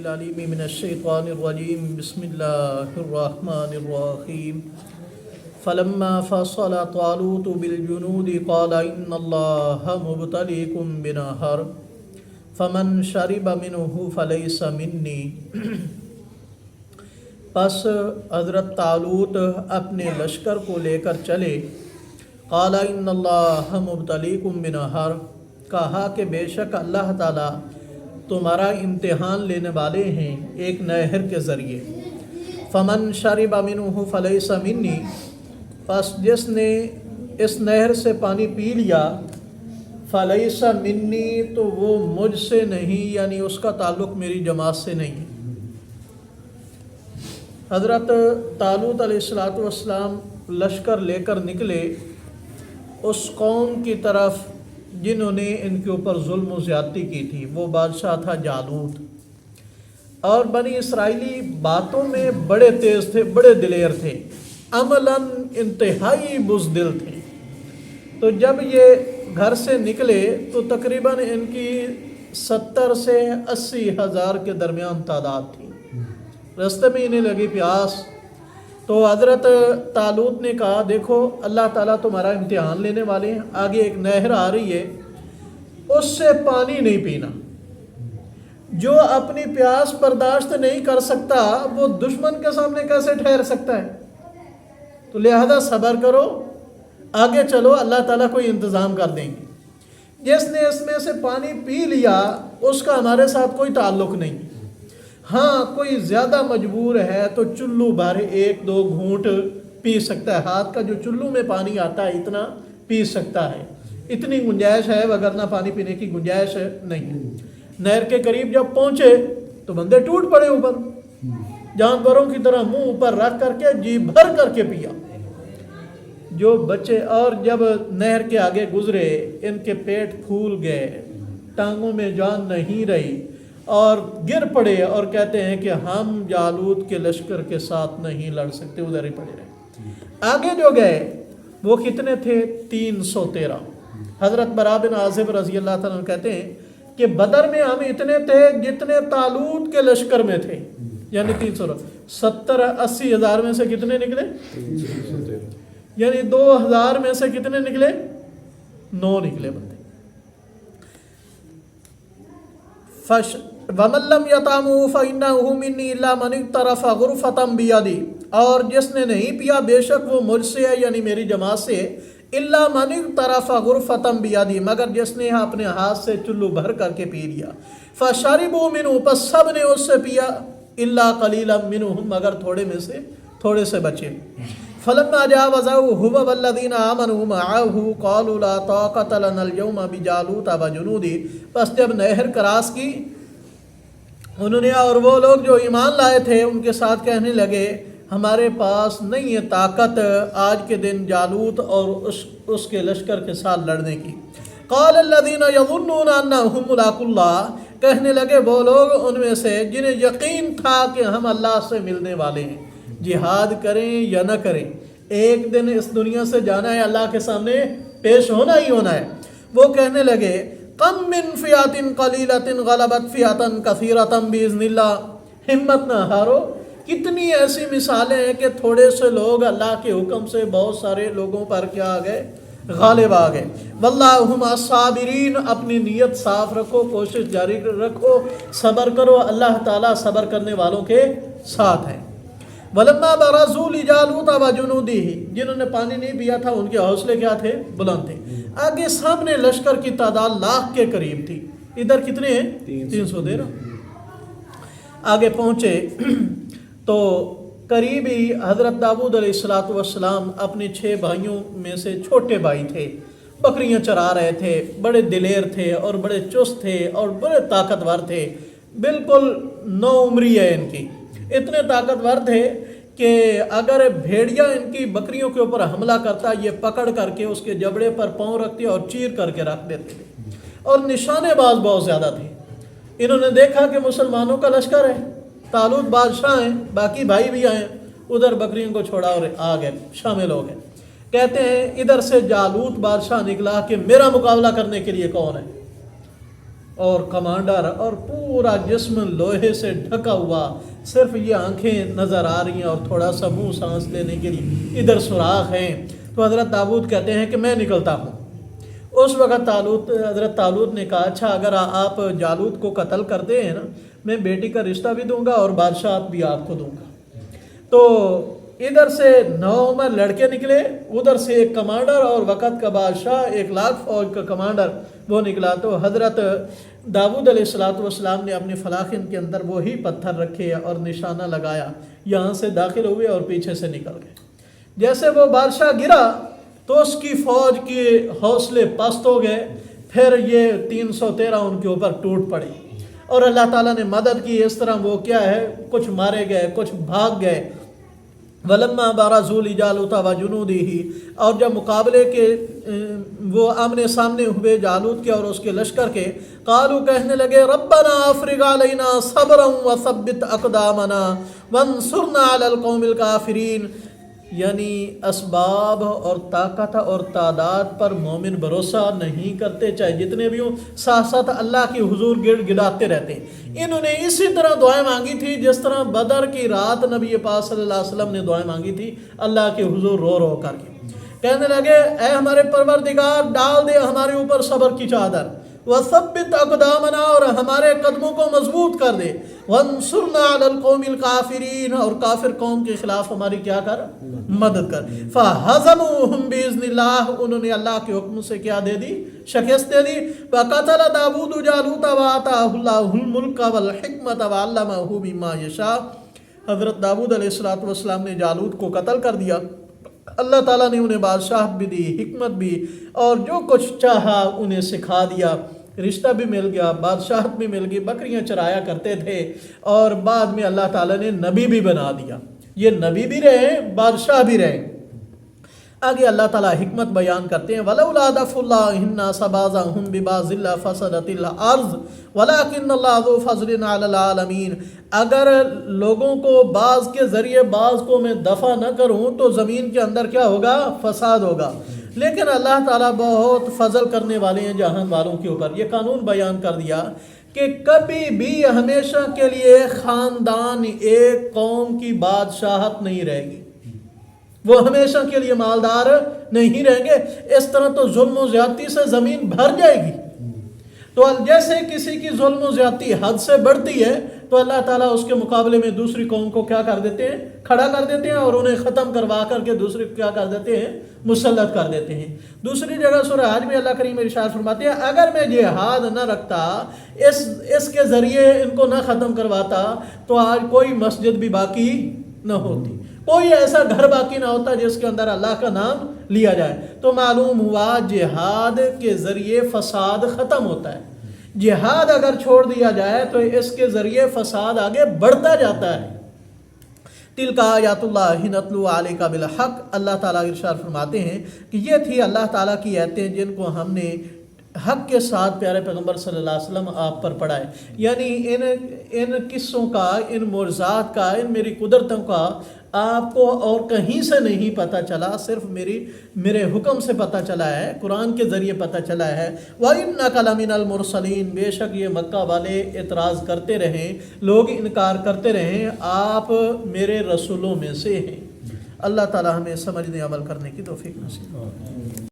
العليم من الشيطان الرجيم بسم الله الرحمن الرحيم فلما فصل طالوت بالجنود قال إن الله مبتليكم بنهر فمن شرب منه فليس مني پس حضرت طالوت اپنے لشکر کو لے کر چلے. قال ان اللہ مبتلیکم بنہر، کہا کہ بے شک اللہ تعالیٰ تمہارا امتحان لینے والے ہیں ایک نہر کے ذریعے. فمن شرب منہ فلیس منی، پس جس نے اس نہر سے پانی پی لیا فلیس منی، تو وہ مجھ سے نہیں، یعنی اس کا تعلق میری جماعت سے نہیں. حضرت طالوت علیہ السلام لشکر لے کر نکلے اس قوم کی طرف جنہوں نے ان کے اوپر ظلم و زیادتی کی تھی. وہ بادشاہ تھا جالوت، اور بنی اسرائیلی باتوں میں بڑے تیز تھے، بڑے دلیر تھے، عملاً انتہائی بزدل تھے. تو جب یہ گھر سے نکلے تو تقریباً ان کی 70 سے 80 ہزار کے درمیان تعداد تھی. راستے میں انہیں لگی پیاس، تو حضرت طالوت نے کہا دیکھو اللہ تعالیٰ تمہارا امتحان لینے والے ہیں، آگے ایک نہر آ رہی ہے، اس سے پانی نہیں پینا. جو اپنی پیاس برداشت نہیں کر سکتا وہ دشمن کے سامنے کیسے ٹھہر سکتا ہے؟ تو لہذا صبر کرو، آگے چلو، اللہ تعالیٰ کوئی انتظام کر دیں گے. جس نے اس میں سے پانی پی لیا اس کا ہمارے ساتھ کوئی تعلق نہیں. ہاں کوئی زیادہ مجبور ہے تو چلو بھر 1-2 گھونٹ پی سکتا ہے، ہاتھ کا جو چلو میں پانی آتا ہے اتنا پی سکتا ہے، اتنی گنجائش ہے، وگرنہ پانی پینے کی گنجائش نہیں. نہر کے قریب جب پہنچے تو بندے ٹوٹ پڑے اوپر، جانوروں کی طرح منہ اوپر رکھ کر کے جی بھر کر کے پیا جو بچے. اور جب نہر کے آگے گزرے ان کے پیٹ پھول گئے، ٹانگوں میں جان نہیں رہی، اور گر پڑے اور کہتے ہیں کہ ہم جالوت کے لشکر کے ساتھ نہیں لڑ سکتے، ادھر ہی پڑے رہے. آگے جو گئے وہ کتنے تھے؟ 313. حضرت برا بن عازب رضی اللہ تعالیٰ عنہ کہتے ہیں کہ بدر میں ہم اتنے تھے جتنے طالوت کے لشکر میں تھے، یعنی 370-80 ہزار میں سے کتنے نکلے؟ یعنی 2000 میں سے کتنے نکلے؟ 9 نکلے بندے. وَمَن لَّمْ يَطْعَمْهُ فَإِنَّهُ مِنِّي إِلَّا مَنِ اغْتَرَفَ غُرْفَةً بِيَدِهِ، اور جس نے نہیں پیا بے شک وہ مجھ سے ہے، یعنی میری جماعت سے. إِلَّا مَنِ اغْتَرَفَ غُرْفَةً بِيَدِهِ، مگر جس نے اپنے ہاتھ سے چلو بھر کر کے پی لیا. فَشَرِبُوا مِنْهُ، پس سب نے اس سے پیا. إِلَّا قَلِيلًا مِّنْهُمْ، مگر تھوڑے سے بچے. فَلَمَّا جَاوَزَهُ هُوَ وَالَّذِينَ آمَنُوا مَعَهُ قَالُوا لَا طَاقَةَ لَنَا الْيَوْمَ بِجَالُوتَ وَجُنُودِهِ، پس جب نہر کراس کی انہوں نے اور وہ لوگ جو ایمان لائے تھے ان کے ساتھ کہنے لگے ہمارے پاس نہیں ہے طاقت آج کے دن جالوت اور اس کے لشکر کے ساتھ لڑنے کی. قال الذين يظنون انهم ملاقو الله، کہنے لگے وہ لوگ ان میں سے جنہیں یقین تھا کہ ہم اللہ سے ملنے والے ہیں، جہاد کریں یا نہ کریں ایک دن اس دنیا سے جانا ہے، اللہ کے سامنے پیش ہونا ہی ہونا ہے. وہ کہنے لگے کم من فیات قلیلۃ غلبت فیات کثیرۃ باذن اللہ، ہمت نہ ہارو. کتنی ایسی مثالیں ہیں کہ تھوڑے سے لوگ اللہ کے حکم سے بہت سارے لوگوں پر کیا آ گئے؟ غالب آ گئے. واللہ مع الصابرین، اپنی نیت صاف رکھو، کوشش جاری رکھو، صبر کرو، اللہ تعالیٰ صبر کرنے والوں کے ساتھ ہیں. وَلَمَّا بَرَزُوا لِجَالُوتَ وَجُنُودِهِ، جنہوں نے پانی نہیں پیا تھا ان کے حوصلے کیا تھے؟ بلند تھے. آگے سامنے لشکر کی تعداد 1,00,000 کے قریب تھی، ادھر کتنے ہیں؟ 313. آگے پہنچے تو قریب ہی حضرت داؤد علیہ السلام اپنے 6 بھائیوں میں سے چھوٹے بھائی تھے، بکریاں چرا رہے تھے، بڑے دلیر تھے اور بڑے چست تھے اور بڑے طاقتور تھے، بالکل نو عمری ہے ان کی. اتنے طاقتور تھے کہ اگر بھیڑیا ان کی بکریوں کے اوپر حملہ کرتا یہ پکڑ کر کے اس کے جبڑے پر پاؤں رکھتے اور چیر کر کے رکھ دیتے تھے. اور نشانے باز بہت زیادہ تھے. انہوں نے دیکھا کہ مسلمانوں کا لشکر ہے، طالوت بادشاہ ہیں، باقی بھائی بھی آئے، ادھر بکریوں کو چھوڑا اور آ گئے، شامل ہو گئے. کہتے ہیں ادھر سے جالوت بادشاہ نکلا کہ میرا مقابلہ کرنے کے لیے کون ہے. اور کمانڈر اور پورا جسم لوہے سے ڈھکا ہوا، صرف یہ آنکھیں نظر آ رہی ہیں اور تھوڑا سا منہ سانس لینے کے لیے ادھر سوراخ ہیں۔ تو حضرت طالوت کہتے ہیں کہ میں نکلتا ہوں۔ اس وقت حضرت طالوت نے کہا اچھا اگر آپ جالوت کو قتل کرتے ہیں نا، میں بیٹی کا رشتہ بھی دوں گا اور بادشاہت بھی آپ کو دوں گا۔ تو ادھر سے 9 لڑکے نکلے، ادھر سے ایک کمانڈر اور وقت کا بادشاہ 1,00,000 فوج کا کمانڈر وہ نکلا۔ تو حضرت داؤد علیہ السلام نے اپنے فلاخن کے اندر وہی پتھر رکھے اور نشانہ لگایا، یہاں سے داخل ہوئے اور پیچھے سے نکل گئے۔ جیسے وہ بادشاہ گرا تو اس کی فوج کے حوصلے پست ہو گئے، پھر یہ 313 ان کے اوپر ٹوٹ پڑے اور اللہ تعالیٰ نے مدد کی۔ اس طرح وہ کیا ہے، کچھ مارے گئے، کچھ بھاگ گئے۔ وَلَمَّا بَرَزُوا لِجَالُوتَ وَجُنُودِهِ، اور جب مقابلے کے وہ آمنے سامنے ہوئے جالوت کے اور اس کے لشکر کے، قالوا کہنے لگے ربنا افرغ علینا صبرا وثبت اقدامنا وانصرنا علی القوم الکافرین، یعنی اسباب اور طاقت اور تعداد پر مومن بھروسہ نہیں کرتے، چاہے جتنے بھی ہوں، ساتھ ساتھ اللہ کی حضور گڑ گڑاتے رہتے ہیں۔ انہوں نے اسی طرح دعائیں مانگی تھی جس طرح بدر کی رات نبی پاک صلی اللہ علیہ وسلم نے دعائیں مانگی تھی اللہ کے حضور رو رو کر کے، کہنے لگے اے ہمارے پروردگار ڈال دے ہمارے اوپر صبر کی چادر، وثبت اقدامنا، اور ہمارے قدموں کو مضبوط کر دے، وانصرنا علی القوم الکافرین، اور کافر قوم کے خلاف ہماری کیا کر، مدد کر۔ فہزموہم باذن اللہ، انہوں نے اللہ کے حکم سے کیا دے دی، شکست دے دی۔ وقتل داؤد جالوت وآتاہ اللہ الملک والحکمت وعلمہ مما یشاء، حضرت داؤد علیہ السلام نے جالوت کو قتل کر دیا، اللہ تعالیٰ نے انہیں بادشاہت بھی دی، حکمت بھی، اور جو کچھ چاہا انہیں سکھا دیا، رشتہ بھی مل گیا، بادشاہت بھی مل گئی، بکریاں چرایا کرتے تھے، اور بعد میں اللہ تعالیٰ نے نبی بھی بنا دیا، یہ نبی بھی رہے بادشاہ بھی رہے۔ آگے اللہ تعالیٰ حکمت بیان کرتے ہیں وَلَوْلَا دَفْعُ اللَّهِ النَّاسَ بَعْضَهُم بِبَعْضٍ لَفَسَدَتِ الْأَرْضُ وَلَكِنَّ اللَّهَ ذُو فَضْلٍ عَلَى الْعَالَمِينَ، اگر لوگوں کو بعض کے ذریعے بعض کو میں دفع نہ کروں تو زمین کے اندر کیا ہوگا، فساد ہوگا، لیکن اللہ تعالیٰ بہت فضل کرنے والے ہیں جہان والوں کے اوپر۔ یہ قانون بیان کر دیا کہ کبھی بھی ہمیشہ کے لیے خاندان ایک قوم کی بادشاہت نہیں رہے گی، وہ ہمیشہ کے لیے مالدار نہیں رہیں گے، اس طرح تو ظلم و زیادتی سے زمین بھر جائے گی۔ تو جیسے کسی کی ظلم و زیادتی حد سے بڑھتی ہے تو اللہ تعالیٰ اس کے مقابلے میں دوسری قوم کو کیا کر دیتے ہیں، کھڑا کر دیتے ہیں، اور انہیں ختم کروا کر کے دوسری کو کیا کر دیتے ہیں، مسلط کر دیتے ہیں۔ دوسری جگہ سورہ حج میں اللہ کریم ارشاد فرماتے ہیں اگر میں جہاد نہ رکھتا، اس کے ذریعے ان کو نہ ختم کرواتا تو آج کوئی مسجد بھی باقی نہ ہوتی، کوئی ایسا گھر باقی نہ ہوتا جس کے اندر اللہ کا نام لیا جائے۔ تو معلوم ہوا جہاد کے ذریعے فساد ختم ہوتا ہے، جہاد اگر چھوڑ دیا جائے تو اس کے ذریعے فساد آگے بڑھتا جاتا ہے۔ تلک آیات اللہ نتلو علیک بالحق، اللہ تعالیٰ ارشاد فرماتے ہیں کہ یہ تھی اللہ تعالیٰ کی آیتیں جن کو ہم نے حق کے ساتھ پیارے پیغمبر صلی اللہ علیہ وسلم آپ پر پڑھائے، یعنی ان قصوں کا، ان معجزات کا، ان میری قدرتوں کا آپ کو اور کہیں سے نہیں پتہ چلا، صرف میرے حکم سے پتہ چلا ہے، قرآن کے ذریعے پتہ چلا ہے۔ وَإِنَّكَ لَمِنَ الْمُرْسَلِينَ، بے شک یہ مکہ والے اعتراض کرتے رہیں، لوگ انکار کرتے رہیں، آپ میرے رسولوں میں سے ہیں۔ اللہ تعالی ہمیں سمجھنے عمل کرنے کی توفیق نصیب۔